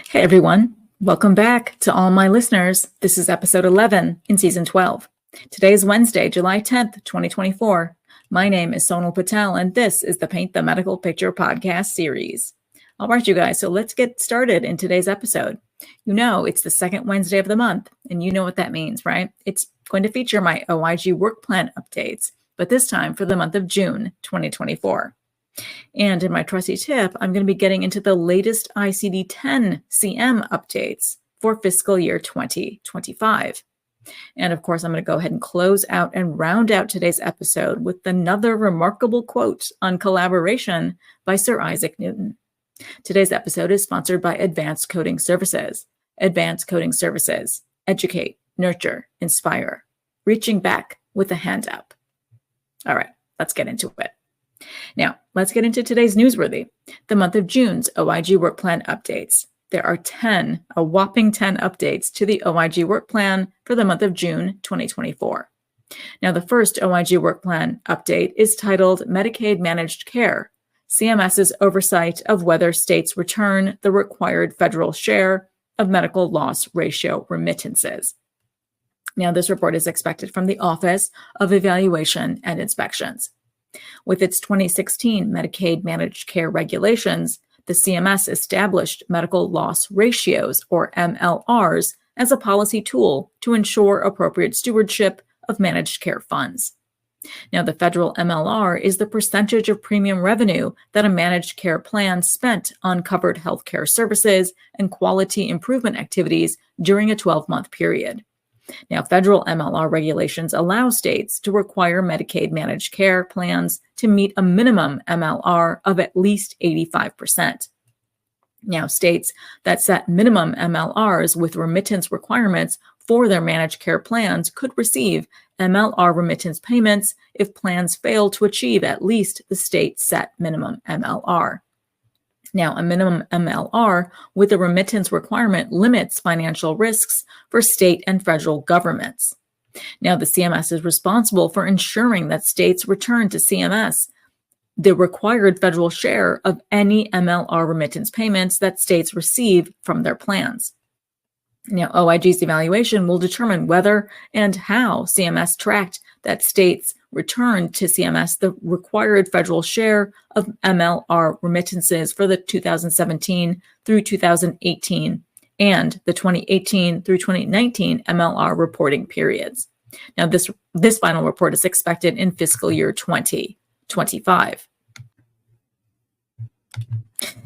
Hey everyone, welcome back to all my listeners. This is episode 11 in season 12. Today is Wednesday, July 10th, 2024. My name is Sonal Patel, and this is the Paint the Medical Picture podcast series. All right, you guys, so let's get started in today's episode. You know, it's the second Wednesday of the month, and you know what that means, right? It's going to feature my OIG Work Plan updates, but this time for the month of June, 2024. And in my Trusty tip, I'm going to be getting into the latest ICD10 CM updates for fiscal year 2025. And of course, I'm going to go ahead and close out and round out today's episode with another remarkable quote on collaboration by Sir Isaac Newton. Today's episode is sponsored by Advanced Coding Services. Advanced Coding Services. Educate, nurture, inspire. Reaching back with a hand up. All right, let's get into it. Now, let's get into today's Newsworthy, the month of June's OIG Work Plan updates. There are a whopping 10 updates to the OIG Work Plan for the month of June 2024. Now, the first OIG Work Plan update is titled Medicaid Managed Care, CMS's oversight of whether states return the required federal share of medical loss ratio remittances. Now, this report is expected from the Office of Evaluation and Inspections. With its 2016 Medicaid Managed Care regulations, the CMS established medical loss ratios, or MLRs, as a policy tool to ensure appropriate stewardship of managed care funds. Now, the federal MLR is the percentage of premium revenue that a managed care plan spent on covered healthcare services and quality improvement activities during a 12-month period. Now, federal MLR regulations allow states to require Medicaid managed care plans to meet a minimum MLR of at least 85%. Now, states that set minimum MLRs with remittance requirements for their managed care plans could receive MLR remittance payments if plans fail to achieve at least the state set minimum MLR. Now, a minimum MLR with a remittance requirement limits financial risks for state and federal governments. Now, the CMS is responsible for ensuring that states return to CMS the required federal share of any MLR remittance payments that states receive from their plans. Now, OIG's evaluation will determine whether and how CMS tracked that states returned to CMS the required federal share of MLR remittances for the 2017 through 2018 and the 2018 through 2019 MLR reporting periods. Now, this final report is expected in fiscal year 2025.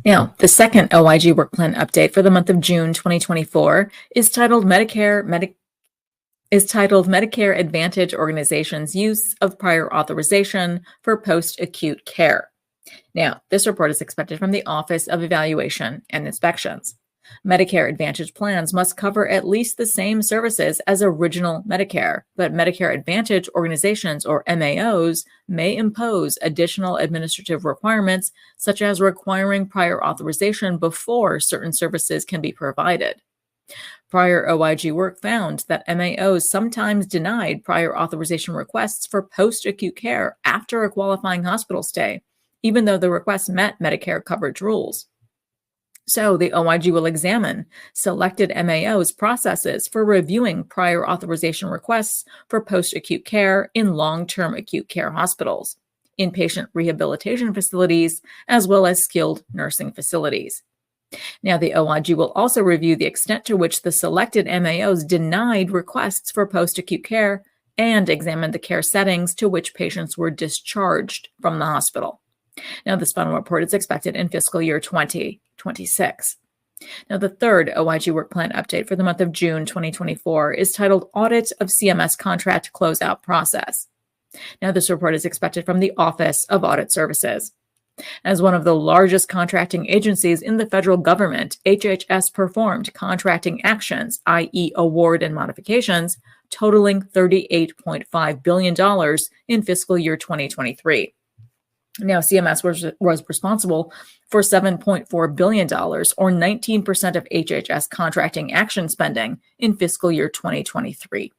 Now, the second OIG Work Plan update for the month of June 2024 is titled Medicare Advantage Organization's Use of Prior Authorization for Post-Acute Care. Now, this report is expected from the Office of Evaluation and Inspections. Medicare Advantage plans must cover at least the same services as original Medicare, but Medicare Advantage organizations, or MAOs, may impose additional administrative requirements, such as requiring prior authorization before certain services can be provided. Prior OIG work found that MAOs sometimes denied prior authorization requests for post-acute care after a qualifying hospital stay, even though the request met Medicare coverage rules. So the OIG will examine selected MAOs' processes for reviewing prior authorization requests for post-acute care in long-term acute care hospitals, inpatient rehabilitation facilities, as well as skilled nursing facilities. Now, the OIG will also review the extent to which the selected MAOs denied requests for post-acute care and examine the care settings to which patients were discharged from the hospital. Now, this final report is expected in fiscal year 2026. Now, the third OIG Work Plan update for the month of June 2024 is titled Audit of CMS Contract Closeout Process. Now, this report is expected from the Office of Audit Services. As one of the largest contracting agencies in the federal government, HHS performed contracting actions, i.e. award and modifications, totaling $38.5 billion in fiscal year 2023. Now, CMS was responsible for $7.4 billion, or 19% of HHS contracting action spending in fiscal year 2023.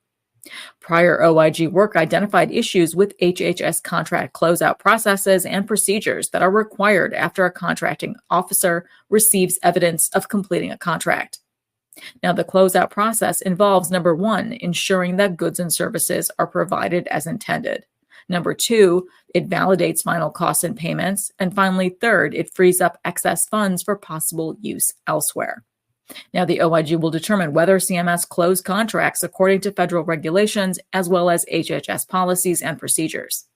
Prior OIG work identified issues with HHS contract closeout processes and procedures that are required after a contracting officer receives evidence of completing a contract. Now, the closeout process involves, number one, ensuring that goods and services are provided as intended. Number two, it validates final costs and payments. And finally, third, it frees up excess funds for possible use elsewhere. Now, the OIG will determine whether CMS closed contracts according to federal regulations as well as HHS policies and procedures.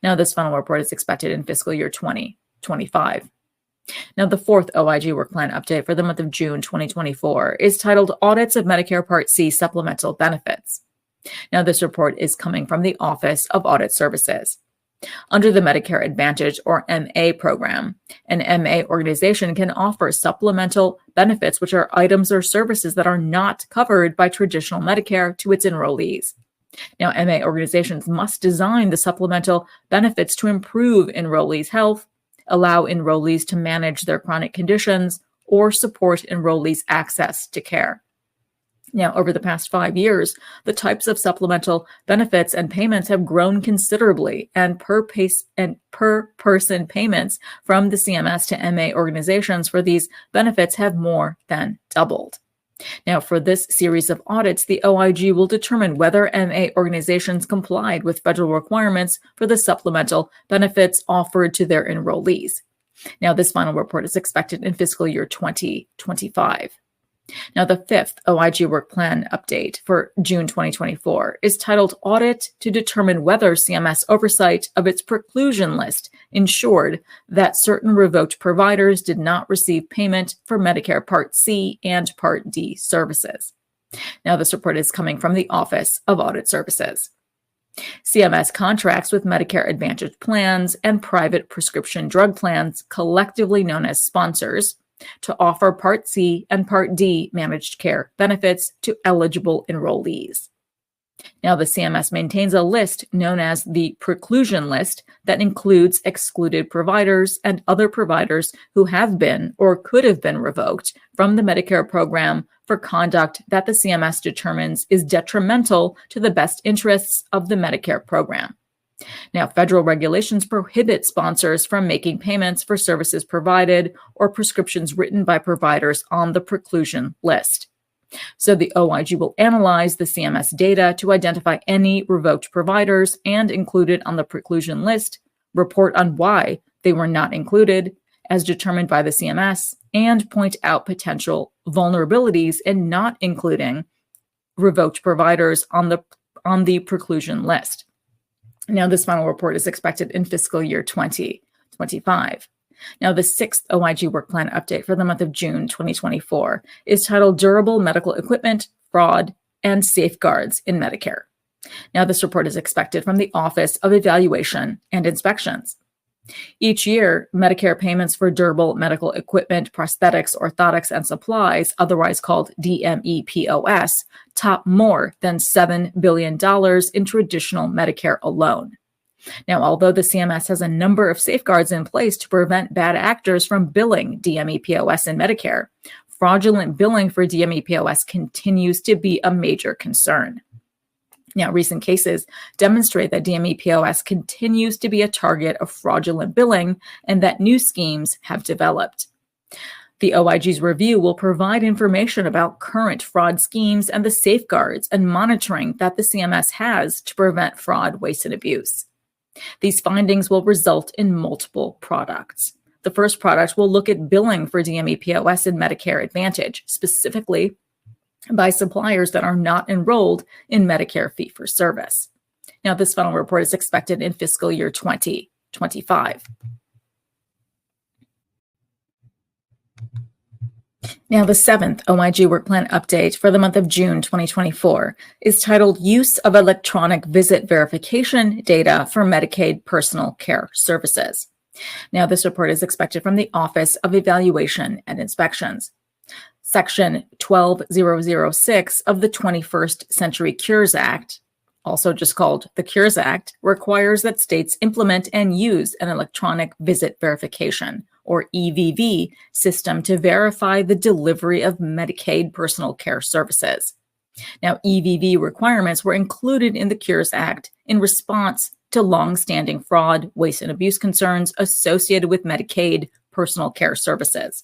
Now, this final report is expected in fiscal year 2025. Now, the fourth OIG Work Plan update for the month of June 2024 is titled Audits of Medicare Part C Supplemental Benefits. Now, this report is coming from the Office of Audit Services. Under the Medicare Advantage or MA program, an MA organization can offer supplemental benefits, which are items or services that are not covered by traditional Medicare to its enrollees. Now, MA organizations must design the supplemental benefits to improve enrollees' health, allow enrollees to manage their chronic conditions, or support enrollees' access to care. Now, over the past 5 years, the types of supplemental benefits and payments have grown considerably, and per person payments from the CMS to MA organizations for these benefits have more than doubled. Now, for this series of audits, the OIG will determine whether MA organizations complied with federal requirements for the supplemental benefits offered to their enrollees. Now, this final report is expected in fiscal year 2025. Now, the fifth OIG Work Plan update for June 2024 is titled Audit to determine whether CMS oversight of its preclusion list ensured that certain revoked providers did not receive payment for Medicare Part C and Part D services. Now, this report is coming from the Office of Audit Services. CMS contracts with Medicare Advantage plans and private prescription drug plans, collectively known as sponsors, to offer Part C and Part D managed care benefits to eligible enrollees. Now, the CMS maintains a list known as the preclusion list that includes excluded providers and other providers who have been or could have been revoked from the Medicare program for conduct that the CMS determines is detrimental to the best interests of the Medicare program. Now, federal regulations prohibit sponsors from making payments for services provided or prescriptions written by providers on the preclusion list. So the OIG will analyze the CMS data to identify any revoked providers and included on the preclusion list, report on why they were not included as determined by the CMS, and point out potential vulnerabilities in not including revoked providers on the preclusion list. Now, this final report is expected in fiscal year 2025. Now, the sixth OIG Work Plan update for the month of June 2024 is titled Durable Medical Equipment, Fraud, and Safeguards in Medicare. Now, this report is expected from the Office of Evaluation and Inspections. Each year, Medicare payments for durable medical equipment, prosthetics, orthotics, and supplies, otherwise called DMEPOS, top more than $7 billion in traditional Medicare alone. Now, although the CMS has a number of safeguards in place to prevent bad actors from billing DMEPOS in Medicare, fraudulent billing for DMEPOS continues to be a major concern. Now, recent cases demonstrate that DMEPOS continues to be a target of fraudulent billing and that new schemes have developed. The OIG's review will provide information about current fraud schemes and the safeguards and monitoring that the CMS has to prevent fraud, waste, and abuse. These findings will result in multiple products. The first product will look at billing for DMEPOS in Medicare Advantage, specifically by suppliers that are not enrolled in Medicare fee-for-service. Now, this final report is expected in fiscal year 2025. Now, the seventh OIG Work Plan update for the month of June 2024 is titled Use of Electronic Visit Verification Data for Medicaid Personal Care Services. Now, this report is expected from the Office of Evaluation and Inspections. Section 12006 of the 21st Century Cures Act, also just called the Cures Act, requires that states implement and use an electronic visit verification, or EVV, system to verify the delivery of Medicaid personal care services. Now, EVV requirements were included in the Cures Act in response to long-standing fraud, waste, and abuse concerns associated with Medicaid personal care services.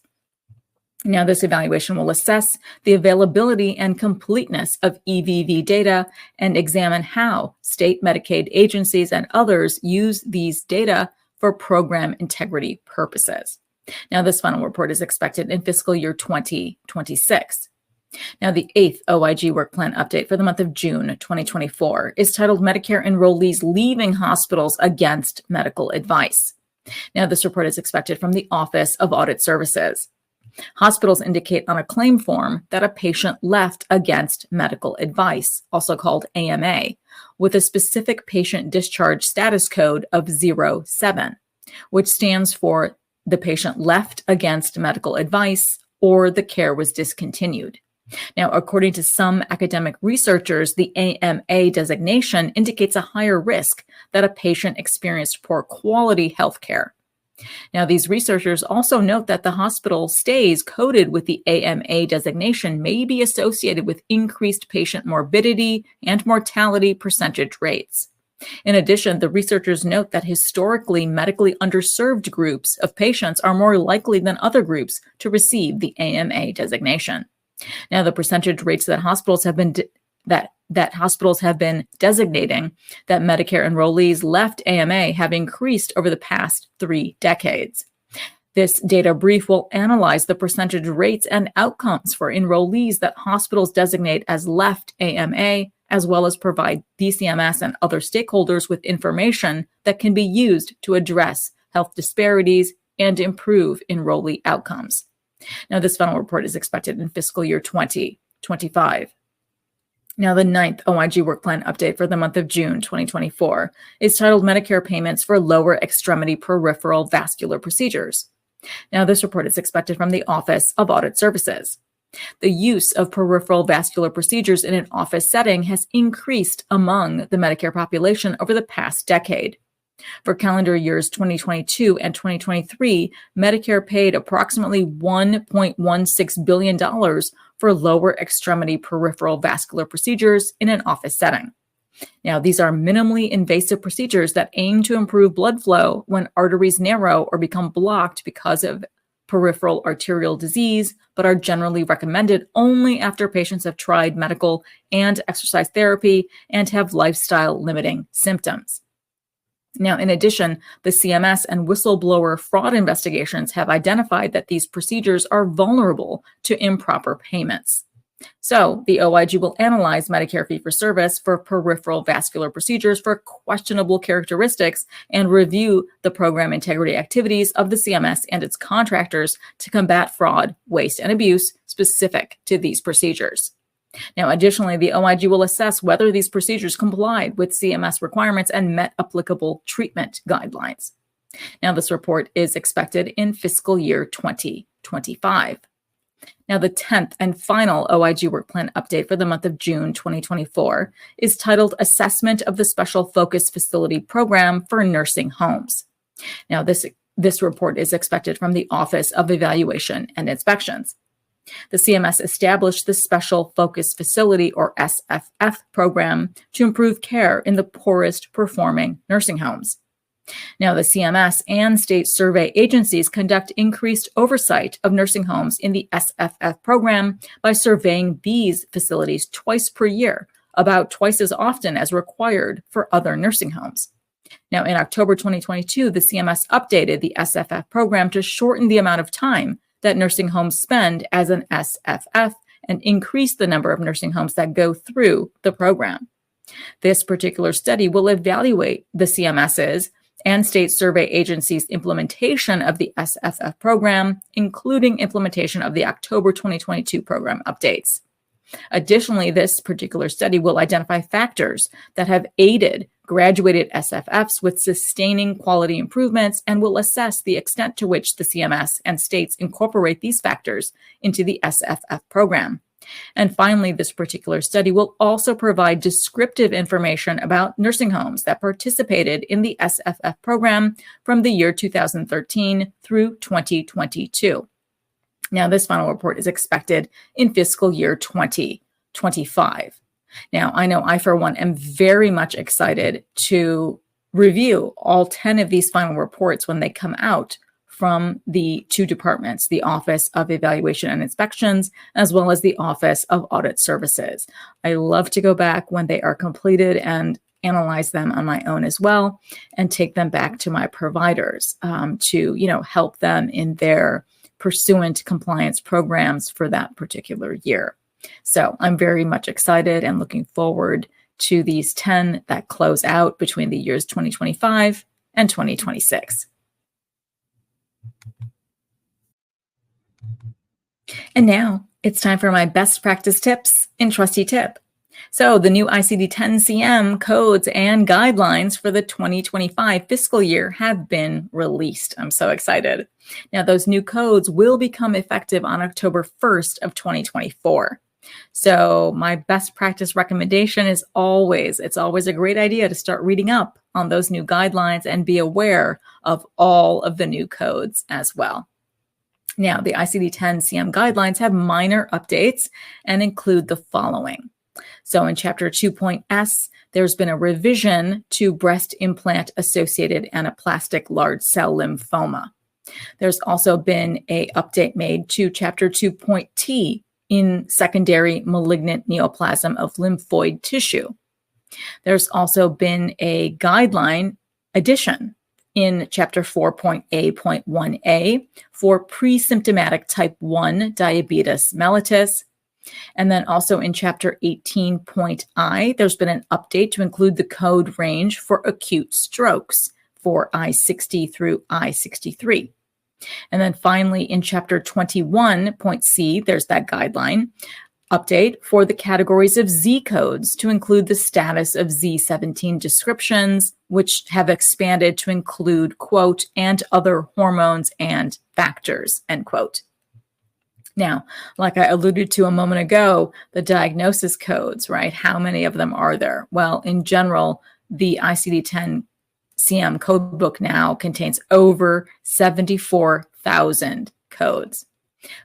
Now, this evaluation will assess the availability and completeness of EVV data and examine how state Medicaid agencies and others use these data for program integrity purposes. Now, this final report is expected in fiscal year 2026. Now, the 8th OIG Work Plan update for the month of June 2024 is titled Medicare Enrollees Leaving Hospitals Against Medical Advice. Now, this report is expected from the Office of Audit Services. Hospitals indicate on a claim form that a patient left against medical advice, also called AMA, with a specific patient discharge status code of 07, which stands for the patient left against medical advice or the care was discontinued. Now, according to some academic researchers, the AMA designation indicates a higher risk that a patient experienced poor quality health care. Now, these researchers also note that the hospital stays coded with the AMA designation may be associated with increased patient morbidity and mortality percentage rates. In addition, the researchers note that historically medically underserved groups of patients are more likely than other groups to receive the AMA designation. Now, the percentage rates that hospitals have been designating that Medicare enrollees left AMA have increased over the past 3 decades. This data brief will analyze the percentage rates and outcomes for enrollees that hospitals designate as left AMA, as well as provide DCMS and other stakeholders with information that can be used to address health disparities and improve enrollee outcomes. Now, this final report is expected in fiscal year 2025. Now, the 9th OIG Work Plan update for the month of June 2024 is titled Medicare Payments for Lower Extremity Peripheral Vascular Procedures. Now, this report is expected from the Office of Audit Services. The use of peripheral vascular procedures in an office setting has increased among the Medicare population over the past decade. For calendar years 2022 and 2023, Medicare paid approximately $1.16 billion for lower extremity peripheral vascular procedures in an office setting. Now, these are minimally invasive procedures that aim to improve blood flow when arteries narrow or become blocked because of peripheral arterial disease, but are generally recommended only after patients have tried medical and exercise therapy and have lifestyle limiting symptoms. Now, in addition, the CMS and whistleblower fraud investigations have identified that these procedures are vulnerable to improper payments. So, the OIG will analyze Medicare fee-for-service for peripheral vascular procedures for questionable characteristics and review the program integrity activities of the CMS and its contractors to combat fraud, waste, and abuse specific to these procedures. Now, additionally, the OIG will assess whether these procedures complied with CMS requirements and met applicable treatment guidelines. Now, this report is expected in fiscal year 2025. Now, the 10th and final OIG Work Plan update for the month of June 2024 is titled Assessment of the Special Focus Facility Program for Nursing Homes. Now, this report is expected from the Office of Evaluation and Inspections. The CMS established the Special Focus Facility, or SFF, program to improve care in the poorest performing nursing homes. Now, the CMS and state survey agencies conduct increased oversight of nursing homes in the SFF program by surveying these facilities twice per year, about twice as often as required for other nursing homes. Now, in October 2022, the CMS updated the SFF program to shorten the amount of time that nursing homes spend as an SFF and increase the number of nursing homes that go through the program. This particular study will evaluate the CMS's and state survey agencies' implementation of the SFF program, including implementation of the October 2022 program updates. Additionally, this particular study will identify factors that have aided graduated SFFs with sustaining quality improvements and will assess the extent to which the CMS and states incorporate these factors into the SFF program. And finally, this particular study will also provide descriptive information about nursing homes that participated in the SFF program from the year 2013 through 2022. Now, this final report is expected in fiscal year 2025. 2025. Now, I know I, for one, am very much excited to review all 10 of these final reports when they come out from the two departments, the Office of Evaluation and Inspections, as well as the Office of Audit Services. I love to go back when they are completed and analyze them on my own as well, and take them back to my providers to, help them in their pursuant compliance programs for that particular year. So I'm very much excited and looking forward to these 10 that close out between the years 2025 and 2026. And now it's time for my best practice tips in Trusty Tip. So the new ICD10 CM codes and guidelines for the 2025 fiscal year have been released. I'm so excited. Now, those new codes will become effective on October 1st of 2024. So my best practice recommendation is it's always a great idea to start reading up on those new guidelines and be aware of all of the new codes as well. Now, the ICD-10 CM guidelines have minor updates and include the following. So in Chapter 2.S, there's been a revision to breast implant associated anaplastic large cell lymphoma. There's also been an update made to Chapter 2.T in secondary malignant neoplasm of lymphoid tissue. There's also been a guideline addition in Chapter 4.A.1a for pre-symptomatic type 1 diabetes mellitus. And then also in Chapter 18.I, there's been an update to include the code range for acute strokes for I60 through I63. And then finally, in Chapter 21.C, there's that guideline update for the categories of Z codes to include the status of Z17 descriptions, which have expanded to include, quote, and other hormones and factors, end quote. Now, like I alluded to a moment ago, the diagnosis codes, right? How many of them are there? Well, in general, the ICD-10 CM codebook now contains over 74,000 codes.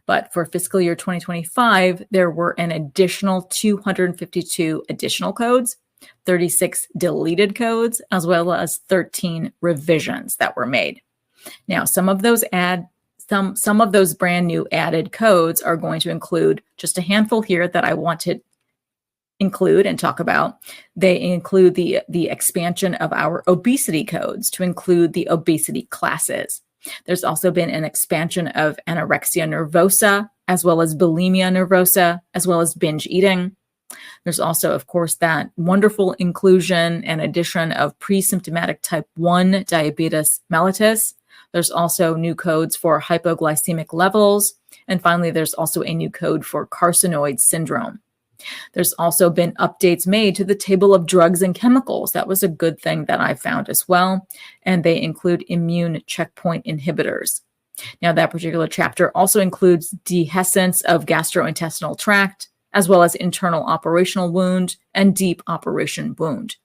But for fiscal year 2025, there were an additional 252 additional codes, 36 deleted codes, as well as 13 revisions that were made. Now, some of those brand new added codes are going to include just a handful here that I want to include and talk about. They include the expansion of our obesity codes to include the obesity classes. There's also been an expansion of anorexia nervosa, as well as bulimia nervosa, as well as binge eating. There's also, of course, that wonderful inclusion and addition of pre-symptomatic type 1 diabetes mellitus. There's also new codes for hypoglycemic levels. And finally, there's also a new code for carcinoid syndrome. There's also been updates made to the table of drugs and chemicals. That was a good thing that I found as well. And they include immune checkpoint inhibitors. Now, that particular chapter also includes dehiscence of gastrointestinal tract, as well as internal operational wound and deep operation wound.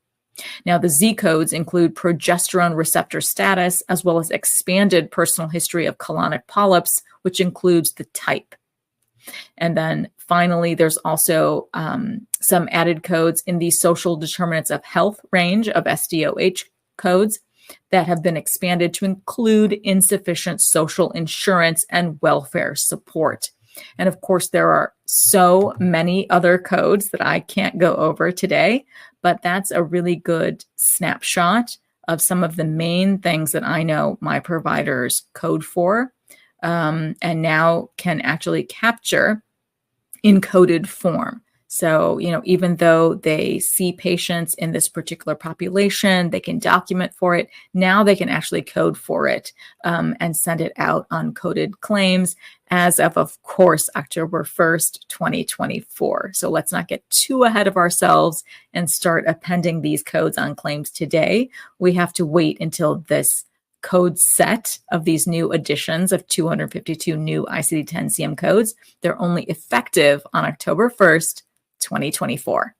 Now, the Z codes include progesterone receptor status, as well as expanded personal history of colonic polyps, which includes the type. And then finally, there's also some added codes in the social determinants of health range of SDOH codes that have been expanded to include insufficient social insurance and welfare support. And of course, there are so many other codes that I can't go over today, but that's a really good snapshot of some of the main things that I know my providers code for. And now can actually capture in coded form. So, even though they see patients in this particular population, they can document for it. Now they can actually code for it and send it out on coded claims as of course, October 1st, 2024. So let's not get too ahead of ourselves and start appending these codes on claims today. We have to wait until this code set of these new additions of 252 new ICD-10 CM codes. They're only effective on October 1st, 2024.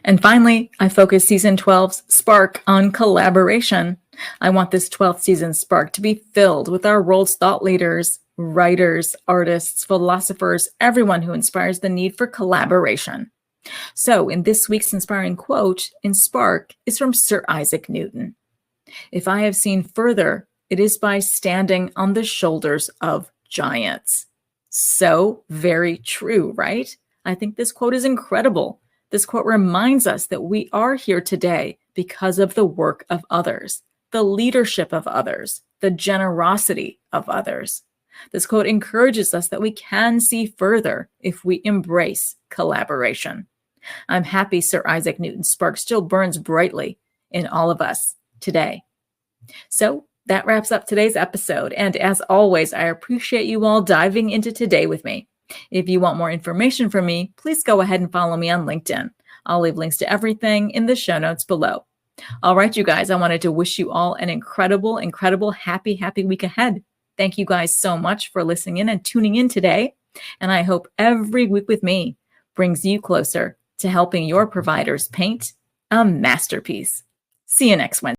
And finally, I focus Season 12's Spark on collaboration. I want this 12th season Spark to be filled with our world's thought leaders, writers, artists, philosophers, everyone who inspires the need for collaboration. So in this week's inspiring quote in Spark is from Sir Isaac Newton. If I have seen further, it is by standing on the shoulders of giants. So very true, right? I think this quote is incredible. This quote reminds us that we are here today because of the work of others, the leadership of others, the generosity of others. This quote encourages us that we can see further if we embrace collaboration. I'm happy Sir Isaac Newton's spark still burns brightly in all of us today. So that wraps up today's episode. And as always, I appreciate you all diving into today with me. If you want more information from me, please go ahead and follow me on LinkedIn. I'll leave links to everything in the show notes below. All right, you guys, I wanted to wish you all an incredible, happy week ahead. Thank you guys so much for listening in and tuning in today. And I hope every week with me brings you closer to helping your providers paint a masterpiece. See you next Wednesday.